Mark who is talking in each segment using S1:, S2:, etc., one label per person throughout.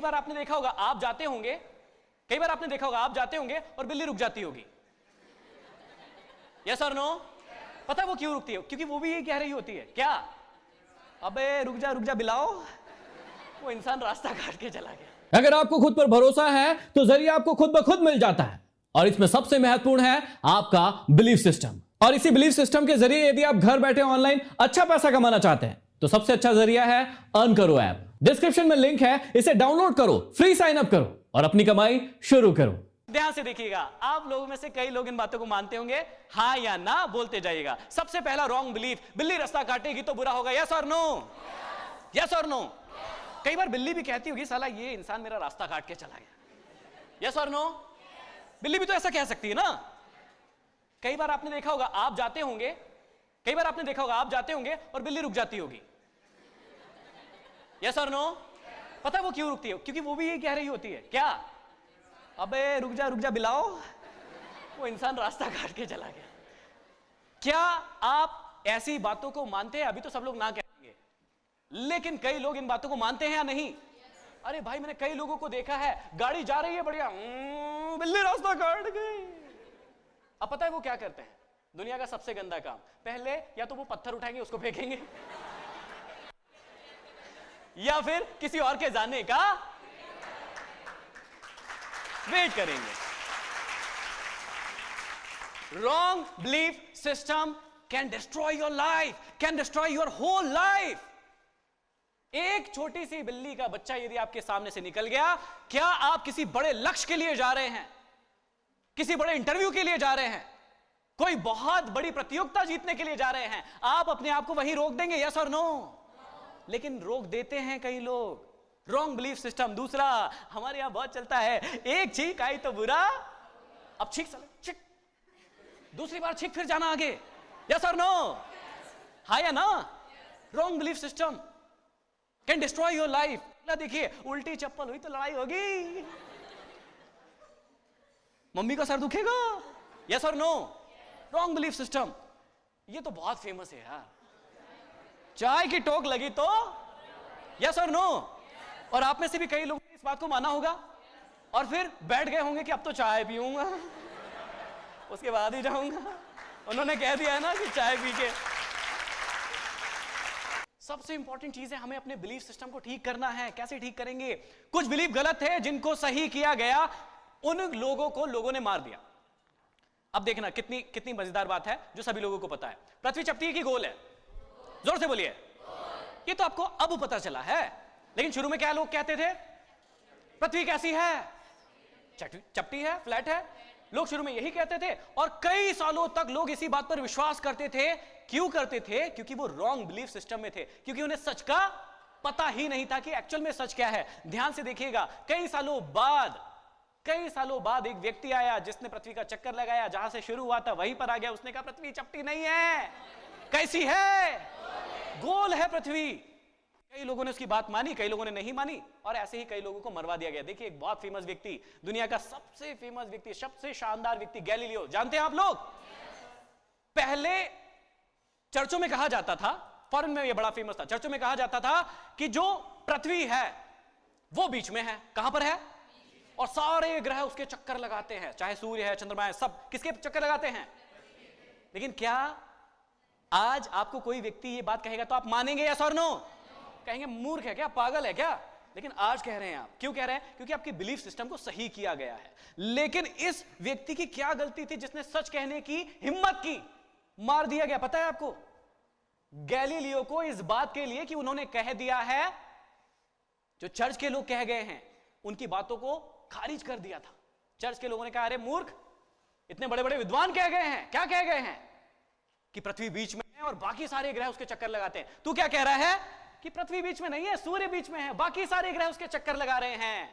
S1: कई बार आपने देखा होगा, आप जाते होंगे, कई बार आपने देखा होगा आप जाते होंगे और बिल्ली रुक जाती होगी। यस और नो? पता है वो क्यों रुकती है? क्योंकि वो भी ये कह रही होती है, क्या? अबे रुक जा बिलाओ। वो इंसान रास्ता काट के चला गया।
S2: अगर आपको खुद पर भरोसा है तो जरिया आपको खुद ब खुद मिल जाता है, और इसमें सबसे महत्वपूर्ण है आपका बिलीफ सिस्टम। और इसी बिलीफ सिस्टम के जरिए यदि आप घर बैठे ऑनलाइन अच्छा पैसा कमाना चाहते हैं तो सबसे अच्छा जरिया है अर्न करो ऐप। डिस्क्रिप्शन में लिंक है, इसे डाउनलोड करो, फ्री साइन अप करो और अपनी कमाई शुरू करो।
S1: ध्यान से देखिएगा, आप लोगों में से कई लोग इन बातों को मानते होंगे, हाँ या ना बोलते जाइएगा। सबसे पहला रॉन्ग बिलीफ, बिल्ली रास्ता काटेगी तो बुरा होगा। यस और नो? यस और नो? कई बार बिल्ली भी कहती होगी, साला ये इंसान मेरा रास्ता काट के चला गया। यस और नो? बिल्ली भी तो ऐसा कह सकती है ना। कई बार आपने देखा होगा आप जाते होंगे, कई बार आपने देखा होगा आप जाते होंगे और बिल्ली रुक जाती होगी। यस और नो? पता है वो क्यों रुकती है? क्योंकि वो भी ये कह रही होती है, क्या? अबे रुक जा बिलाओ। वो इंसान रास्ता काट के चला गया। क्या आप ऐसी बातों को मानते हैं? अभी तो सब लोग ना कहेंगे, लेकिन कई लोग इन बातों को मानते हैं या नहीं? अरे भाई, मैंने कई लोगों को देखा है, गाड़ी जा रही है बढ़िया, बिल्ली रास्ता काट गई। अब पता है वो क्या करते हैं? दुनिया का सबसे गंदा काम, पहले या तो वो पत्थर उठाएंगे उसको फेंकेंगे, या फिर किसी और के जाने का वेट करेंगे। Wrong belief system can destroy your life, can destroy your whole life. एक छोटी सी बिल्ली का बच्चा यदि आपके सामने से निकल गया, क्या आप किसी बड़े लक्ष्य के लिए जा रहे हैं, किसी बड़े इंटरव्यू के लिए जा रहे हैं, कोई बहुत बड़ी प्रतियोगिता जीतने के लिए जा रहे हैं, आप अपने आप को वहीं रोक देंगे? यस और नो? लेकिन रोक देते हैं कई लोग। Wrong belief system. दूसरा हमारे यहां बहुत चलता है, एक छींक आई तो बुरा, अब छींक छींक, दूसरी बार छींक फिर जाना आगे। यस और नो? हाँ या ना? Wrong belief system can destroy your life. देखिए, उल्टी चप्पल हुई तो लड़ाई होगी, मम्मी का सर दुखेगा। यस और नो? Wrong belief system. ये तो बहुत फेमस है यार, चाय की टोक लगी तो। यस और नो? और आप में से भी कई लोगों ने इस बात को माना होगा और फिर बैठ गए होंगे कि अब तो चाय पीऊंगा, उसके बाद ही जाऊंगा। उन्होंने कह दिया है ना कि चाय पी के। सबसे इंपॉर्टेंट चीज है, हमें अपने बिलीफ सिस्टम को ठीक करना है। कैसे ठीक करेंगे? कुछ बिलीफ गलत है, जिनको सही किया गया उन लोगों को लोगों ने मार दिया। अब देखना कितनी मजेदार बात है जो सभी लोगों को पता है। पृथ्वी चपटी है कि गोल है? जोर से बोलिए। ये तो आपको अब पता चला है, लेकिन शुरू में क्या लोग कहते थे? पृथ्वी कैसी है? चपटी है, फ्लैट है। लोग शुरू में यही कहते थे और कई सालों तक लोग इसी बात पर विश्वास करते थे। क्यों करते थे? क्योंकि वो रॉन्ग बिलीफ सिस्टम में थे, क्योंकि उन्हें सच का पता ही नहीं था कि एक्चुअल में सच क्या है। ध्यान से देखिएगा, कई सालों बाद एक व्यक्ति आया जिसने पृथ्वी का चक्कर लगाया, जहां से शुरू हुआ था वहीं पर आ गया। उसने कहा पृथ्वी चपटी नहीं है। कैसी है? गोल है पृथ्वी। कई लोगों ने उसकी बात मानी, कई लोगों ने नहीं मानी, और ऐसे ही कई लोगों को मरवा दिया गया। देखिए, एक बहुत फेमस व्यक्ति, दुनिया का सबसे फेमस व्यक्ति, सबसे शानदार व्यक्ति, गैलीलियो, जानते हैं आप लोग? पहले चर्चों में कहा जाता था, फॉरेन में यह बड़ा फेमस था, चर्चों में कहा जाता था कि जो पृथ्वी है वो बीच में है। कहां पर है? और सारे ग्रह उसके चक्कर लगाते हैं, चाहे सूर्य है, चंद्रमा है, सब किसके चक्कर लगाते हैं? लेकिन क्या आज आपको कोई व्यक्ति ये बात कहेगा तो आप मानेंगे? यस और नो? कहेंगे मूर्ख है क्या, पागल है क्या? लेकिन आज कह रहे हैं आप। क्यों कह रहे हैं? क्योंकि आपकी बिलीफ सिस्टम को सही किया गया है। लेकिन इस व्यक्ति की क्या गलती थी जिसने सच कहने की हिम्मत की? मार दिया गया। पता है आपको? गैलीलियो को इस बात के लिए कि उन्होंने कह दिया है, जो चर्च के लोग कह गए हैं उनकी बातों को खारिज कर दिया था। चर्च के लोगों ने कहा, अरे मूर्ख, इतने बड़े बड़े विद्वान कह गए हैं। क्या कह गए हैं? कि पृथ्वी बीच में है और बाकी सारे ग्रह उसके चक्कर लगाते हैं। तू क्या कह रहा है? कि पृथ्वी बीच में नहीं है, सूर्य बीच में है, बाकी सारे ग्रह उसके चक्कर लगा रहे हैं।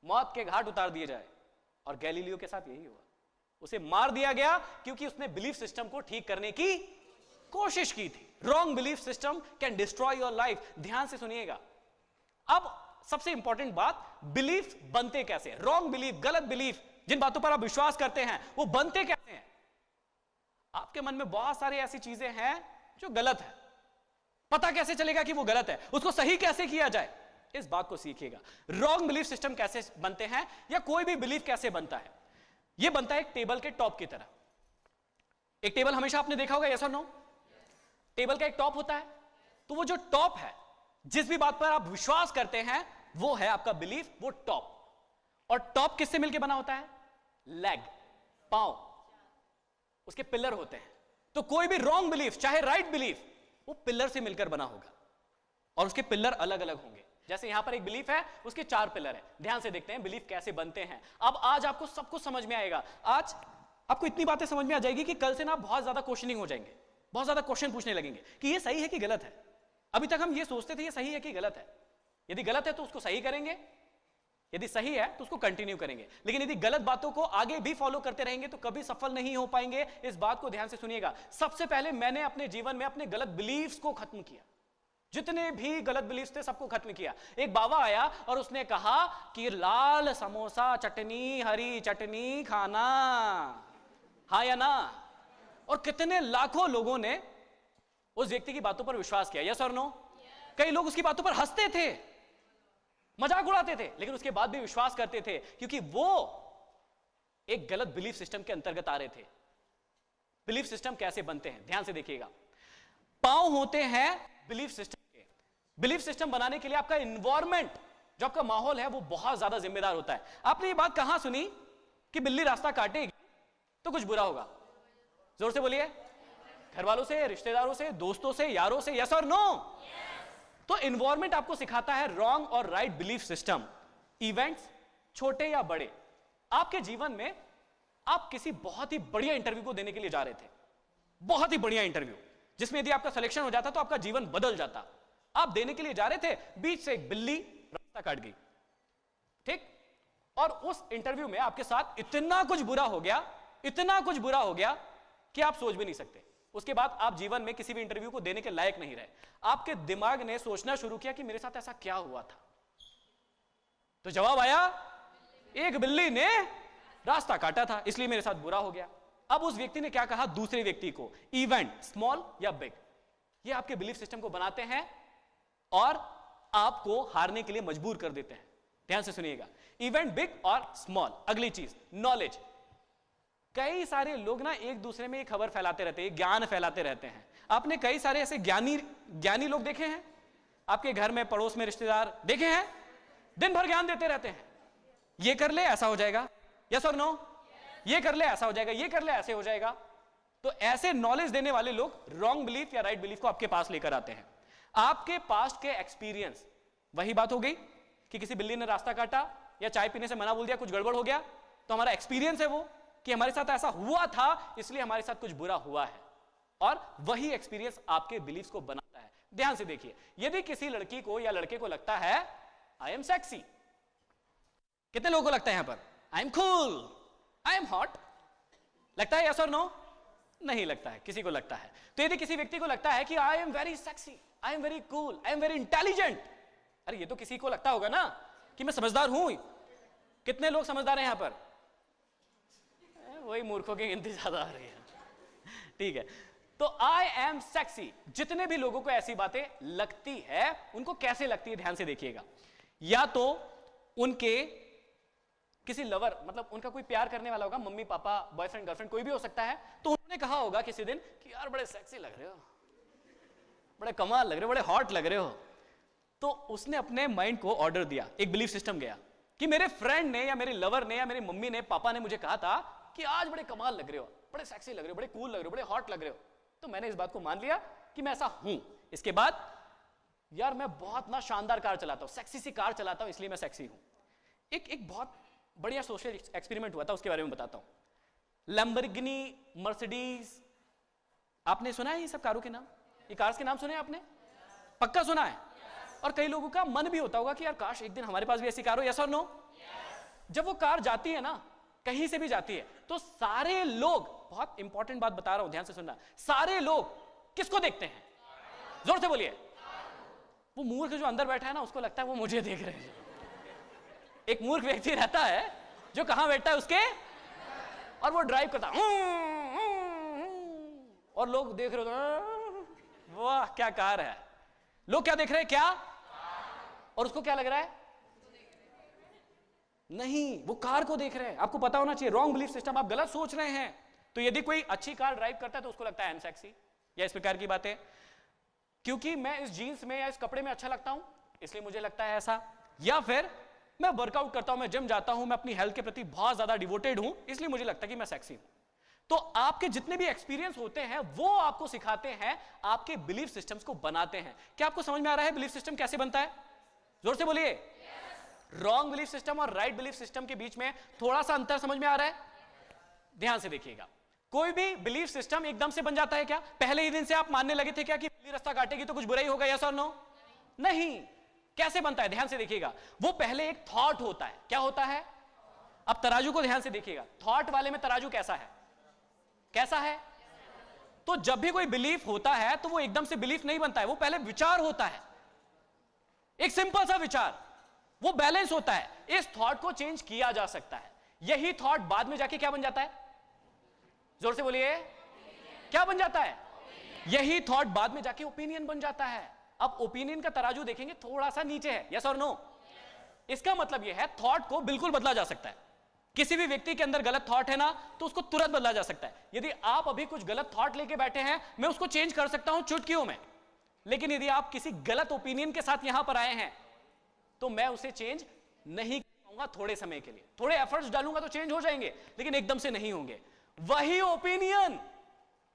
S1: मौत के घाट उतार दिए जाए। और गैलीलियो के साथ यही हुआ, उसे मार दिया गया क्योंकि उसने बिलीफ सिस्टम को ठीक करने की कोशिश की थी। Wrong belief system can destroy your life. ध्यान से सुनिएगा। अब सबसे इंपॉर्टेंट बात, बिलीफ बनते कैसे? रॉन्ग बिलीफ, गलत बिलीफ, जिन बातों पर आप विश्वास करते हैं वो बनते कैसे हैं? आपके मन में बहुत सारी ऐसी चीजें हैं जो गलत है। पता कैसे चलेगा कि वो गलत है? उसको सही कैसे किया जाए? इस बात को सीखिएगा। रॉन्ग बिलीफ सिस्टम कैसे बनते हैं या कोई भी बिलीफ कैसे बनता है। यह बनता है एक टेबल के टॉप की तरह। एक टेबल हमेशा आपने देखा होगा, यस और नो? टेबल का एक टॉप होता है, तो वो जो टॉप है, जिस भी बात पर आप विश्वास करते हैं वो है आपका बिलीफ, वो टॉप। और टॉप किससे मिलकर बना होता है? लेग, पांव, उसके पिलर होते हैं। तो कोई भी रॉन्ग बिलीफ चाहे राइट बिलीफ, वो पिलर से मिलकर बना होगा और उसके पिलर अलग अलग होंगे। जैसे यहां पर एक बिलीफ है, उसके 4 पिलर हैं। ध्यान से देखते हैं बिलीफ कैसे बनते हैं। अब आज आपको सब कुछ समझ में आएगा। आज आपको इतनी बातें समझ में आ जाएगी कि कल से ना बहुत ज्यादा क्वेश्चनिंग हो जाएंगे, बहुत ज्यादा क्वेश्चन पूछने लगेंगे कि ये सही है कि गलत है। अभी तक हम ये सोचते थे ये सही है कि गलत है। यदि गलत है तो उसको सही करेंगे, यदि सही है तो उसको कंटिन्यू करेंगे। लेकिन यदि गलत बातों को आगे भी फॉलो करते रहेंगे तो कभी सफल नहीं हो पाएंगे। इस बात को ध्यान से सुनिएगा। सबसे पहले मैंने अपने जीवन में अपने गलत बिलीफ्स को खत्म किया। जितने भी गलत बिलीफ्स थे सबको खत्म किया। एक बाबा आया और उसने कहा कि लाल समोसा चटनी, हरी चटनी खाना, हाँ या ना? और कितने लाखों लोगों ने उस व्यक्ति की बातों पर विश्वास किया, यस और नो? कई लोग उसकी बातों पर हंसते थे, मजाक उड़ाते थे, लेकिन उसके बाद भी विश्वास करते थे क्योंकि वो एक गलत बिलीफ सिस्टम के अंतर्गत आ रहे थे। बिलीफ सिस्टम कैसे बनते हैं ध्यान से देखिएगा। पांव होते हैं बिलीफ सिस्टम के। बिलीफ सिस्टम बनाने के लिए आपका एनवायरनमेंट, जो आपका माहौल है, वो बहुत ज्यादा जिम्मेदार होता है। आपने ये बात कहां सुनी कि बिल्ली रास्ता काटेगी तो कुछ बुरा होगा? जोर से बोलिए। घर वालों से, रिश्तेदारों से, दोस्तों से, यारों से, यस और नो? तो एनवायरनमेंट आपको सिखाता है रॉन्ग और राइट बिलीफ सिस्टम। इवेंट्स छोटे या बड़े, आपके जीवन में आप किसी बहुत ही बढ़िया इंटरव्यू को देने के लिए जा रहे थे, बहुत ही बढ़िया इंटरव्यू, जिसमें यदि आपका सिलेक्शन हो जाता तो आपका जीवन बदल जाता। आप देने के लिए जा रहे थे, बीच से एक बिल्ली रास्ता काट गई, ठीक? और उस इंटरव्यू में आपके साथ इतना कुछ बुरा हो गया, इतना कुछ बुरा हो गया कि आप सोच भी नहीं सकते। उसके बाद आप जीवन में किसी भी इंटरव्यू को देने के लायक नहीं रहे। आपके दिमाग ने सोचना शुरू किया कि मेरे साथ ऐसा क्या हुआ था। तो जवाब आया, एक बिल्ली ने रास्ता काटा था इसलिए मेरे साथ बुरा हो गया। अब उस व्यक्ति ने क्या कहा दूसरे व्यक्ति को? इवेंट स्मॉल या बिग, ये आपके बिलीफ सिस्टम को बनाते हैं और आपको हारने के लिए मजबूर कर देते हैं। ध्यान से सुनिएगा, इवेंट बिग और स्मॉल। अगली चीज नॉलेज। कई सारे लोग ना एक दूसरे में एक खबर फैलाते रहते हैं, ज्ञान फैलाते रहते हैं। आपने कई सारे ऐसे ज्ञानी लोग देखे हैं आपके घर में, पड़ोस में, रिश्तेदार देखे हैं, दिन भर ज्ञान देते रहते हैं। ये कर ले ऐसा हो जाएगा, यस और नो? ये कर ले ऐसा हो जाएगा, ये कर ले ऐसे हो जाएगा। तो ऐसे नॉलेज देने वाले लोग रॉन्ग बिलीफ या राइट बिलीफ को आपके पास लेकर आते हैं। आपके पास्ट के एक्सपीरियंस, वही बात हो गई कि किसी बिल्ली ने रास्ता काटा या चाय पीने से मना बोल दिया, कुछ गड़बड़ हो गया, तो हमारा एक्सपीरियंस है वो कि हमारे साथ ऐसा हुआ था इसलिए हमारे साथ कुछ बुरा हुआ है, और वही एक्सपीरियंस आपके बिलीफ्स को बनाता है। ध्यान से देखिए, यदि किसी लड़की को या लड़के को लगता है आई एम सेक्सी, कितने लोगों को लगता है यहां पर? I am cool, I am hot, लगता है यस और नो? नहीं लगता है, किसी को लगता है। तो यदि किसी व्यक्ति को लगता है कि I am very sexy, I am very cool, I am very intelligent, अरे ये तो किसी को लगता होगा ना कि मैं समझदार हूं। कितने लोग समझदार हैं यहां पर? वही मूर्खों की गिनती ज्यादा आ रही है, ठीक है। तो आई एम सेक्सी, जितने भी लोगों को ऐसी बातें लगती है, उनको कैसे लगती है ध्यान से देखिएगा। या तो उनके किसी लवर, मतलब उनका कोई प्यार करने वाला होगा, मम्मी पापा, बॉयफ्रेंड गर्लफ्रेंड, कोई भी हो सकता है, तो उन्होंने कहा होगा किसी दिन कि यार बड़े सेक्सी लग रहे हो, बड़े कमाल लग रहे हो, बड़े हॉट लग रहे हो। तो उसने अपने माइंड को ऑर्डर दिया, एक बिलीफ सिस्टम गया कि मेरे फ्रेंड ने या मेरे लवर ने या मेरी मम्मी ने, पापा ने मुझे कहा था कि आज बड़े कमाल लग रहे हो, बड़े सेक्सी लग रहे हो, बड़े कूल लग रहे हो, बड़े हॉट लग रहे हो। तो मैंने इस बात को मान लिया कि मैं ऐसा हूं। इसके बाद यार मैं बहुत ना शानदार कार चलाता हूं, सेक्सी सी कार चलाता हूं, इसलिए मैं सेक्सी हूं। एक बहुत बढ़िया सोशल एक्सपेरिमेंट हुआ था, उसके बारे में बताता हूं। लैम्बोर्गिनी, मर्सिडीज, आपने सुना है ये सब कारों के नाम? ये कार्स के नाम सुने आपने? पक्का सुना है। और कई लोगों का मन भी होता होगा कि यार काश एक दिन हमारे पास भी ऐसी कार हो, यस और नो? जब वो कार जाती है ना, कहीं से भी जाती है, तो सारे लोग, बहुत इंपॉर्टेंट बात बता रहा हूं ध्यान से सुनना, सारे लोग किसको देखते हैं? जोर से बोलिए। वो मूर्ख जो अंदर बैठा है ना, उसको लगता है वो मुझे देख रहे हैं। एक मूर्ख व्यक्ति रहता है जो कहां बैठा है उसके, और वो ड्राइव करता है, और लोग देख रहे हो, वाह क्या कार है। लोग क्या देख रहे हैं? क्या? और उसको क्या लग रहा है? नहीं, वो कार को देख रहे हैं। आपको पता होना चाहिए, रॉन्ग बिलीफ सिस्टम, आप गलत सोच रहे हैं। तो यदि कोई अच्छी कार ड्राइव करता है तो उसको लगता है अनसेक्सी, या इस प्रकार की बातें, क्योंकि मैं इस जीन्स में या इस कपड़े में अच्छा लगता हूं इसलिए मुझे लगता है ऐसा, या फिर मैं वर्कआउट करता हूं, मैं जिम जाता हूं, मैं अपनी हेल्थ के प्रति बहुत ज्यादा डिवोटेड हूं इसलिए मुझे लगता है कि मैं सेक्सी हूं। तो आपके जितने भी एक्सपीरियंस होते हैं वो आपको सिखाते हैं, आपके बिलीफ सिस्टम्स को बनाते हैं। क्या आपको समझ में आ रहा है बिलीफ सिस्टम कैसे बनता है? जोर से बोलिए। रॉन्ग बिलीफ सिस्टम और राइट बिलीफ सिस्टम के बीच में थोड़ा सा अंतर समझ में आ रहा है? ध्यान से देखिएगा। कोई भी बिलीफ सिस्टम एकदम से बन जाता है क्या? पहले ही दिन से आप मानने लगे थे क्या कि बिल्ली रास्ता काटेगी तो कुछ बुरा ही होगा, यस और नो? नहीं। कैसे बनता है? ध्यान से देखिएगा। वो पहले एक थॉट होता है। क्या होता है? अब तराजू को ध्यान से देखिएगा। थॉट वाले में तराजू कैसा है? कैसा है? तो जब भी कोई बिलीफ होता है तो वो एकदम से बिलीफ नहीं बनता है, वो पहले विचार होता है, एक सिंपल सा विचार, वो बैलेंस होता है। इस थॉट को चेंज किया जा सकता है। यही थॉट बाद में जाके क्या बन जाता है? जोर से बोलिए। क्या बन जाता है? यही थॉट बाद में जाके ओपिनियन बन जाता है। अब ओपिनियन का तराजू देखेंगे थोड़ा सा नीचे है, यस और नो? इसका मतलब यह है थॉट को बिल्कुल बदला जा सकता है। किसी भी व्यक्ति के अंदर गलत थॉट है ना तो उसको तुरंत बदला जा सकता है। यदि आप अभी कुछ गलत थॉट लेके बैठे हैं, मैं उसको चेंज कर सकता हूं चुटकियों में। लेकिन यदि आप किसी गलत ओपिनियन के साथ यहां पर आए हैं तो मैं उसे चेंज नहीं करूंगा। थोड़े समय के लिए थोड़े एफर्ट्स डालूंगा तो चेंज हो जाएंगे, लेकिन एकदम से नहीं होंगे। वही ओपिनियन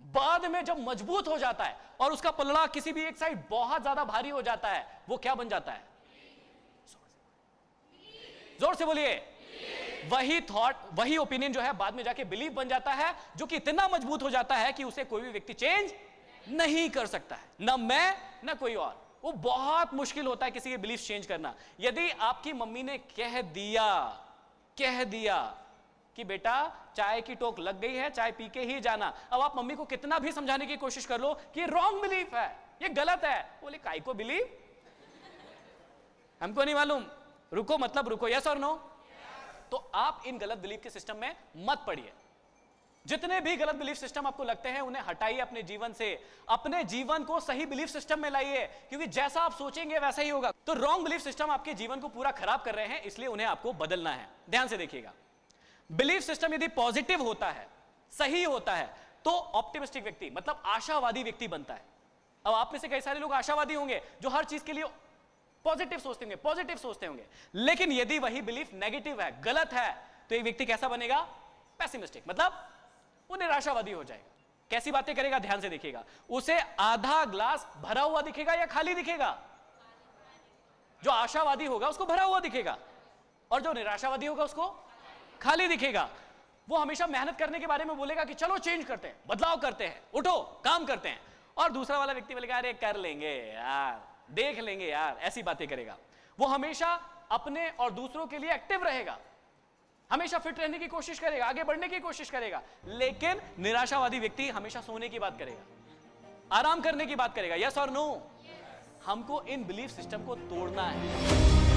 S1: बाद में जब मजबूत हो जाता है और उसका पलड़ा किसी भी एक साइड बहुत ज्यादा भारी हो जाता है, वो क्या बन जाता है? जोर से बोलिए। वही थॉट, वही ओपिनियन जो है बाद में जाके बिलीफ बन जाता है, जो कि इतना मजबूत हो जाता है कि उसे कोई भी व्यक्ति चेंज नहीं कर सकता है, ना मैं ना कोई और। वो बहुत मुश्किल होता है किसी के बिलीफ चेंज करना। यदि आपकी मम्मी ने कह दिया कि बेटा चाय की टोक लग गई है, चाय पी के ही जाना, अब आप मम्मी को कितना भी समझाने की कोशिश कर लो कि ये रॉन्ग बिलीफ है, ये गलत है, बोले काई को बिलीव, हमको नहीं मालूम, रुको मतलब रुको, यस और नो? तो आप इन गलत बिलीफ के सिस्टम में मत पड़िए। जितने भी गलत बिलीफ सिस्टम आपको लगते हैं उन्हें हटाइए अपने जीवन से। अपने जीवन को सही बिलीफ सिस्टम में लाइए, क्योंकि जैसा आप सोचेंगे वैसा ही होगा। तो रॉन्ग बिलीफ सिस्टम आपके जीवन को पूरा खराब कर रहे हैं, इसलिए उन्हें आपको बदलना है। ध्यान से देखिएगा। बिलीफ सिस्टम यदि पॉजिटिव होता है, सही होता है, तो ऑप्टिमिस्टिक व्यक्ति मतलब आशावादी व्यक्ति बनता है। अब आप में से कई सारे लोग आशावादी होंगे जो हर चीज के लिए पॉजिटिव सोचते होंगे, लेकिन यदि वही बिलीफ नेगेटिव है, गलत है, तो एक व्यक्ति कैसा बनेगा? पैसिमिस्टिक, मतलब वो निराशावादी हो जाएगा। कैसी बातें करेगा? ध्यान से देखिएगा। उसे आधा ग्लास भरा हुआ दिखेगा या खाली दिखेगा? जो आशावादी होगा उसको भरा हुआ दिखेगा, और जो निराशावादी होगा उसको खाली दिखेगा। वो हमेशा मेहनत करने के बारे में बोलेगा कि चलो चेंज करते हैं, बदलाव करते हैं, उठो काम करते हैं, और दूसरा वाला व्यक्ति बोलेगा अरे कर लेंगे यार, देख लेंगे यार, ऐसी बातें करेगा। वो हमेशा अपने और दूसरों के लिए एक्टिव रहेगा, हमेशा फिट रहने की कोशिश करेगा, आगे बढ़ने की कोशिश करेगा। लेकिन निराशावादी व्यक्ति हमेशा सोने की बात करेगा, आराम करने की बात करेगा, यस और नो? हमको इन बिलीफ सिस्टम को तोड़ना है।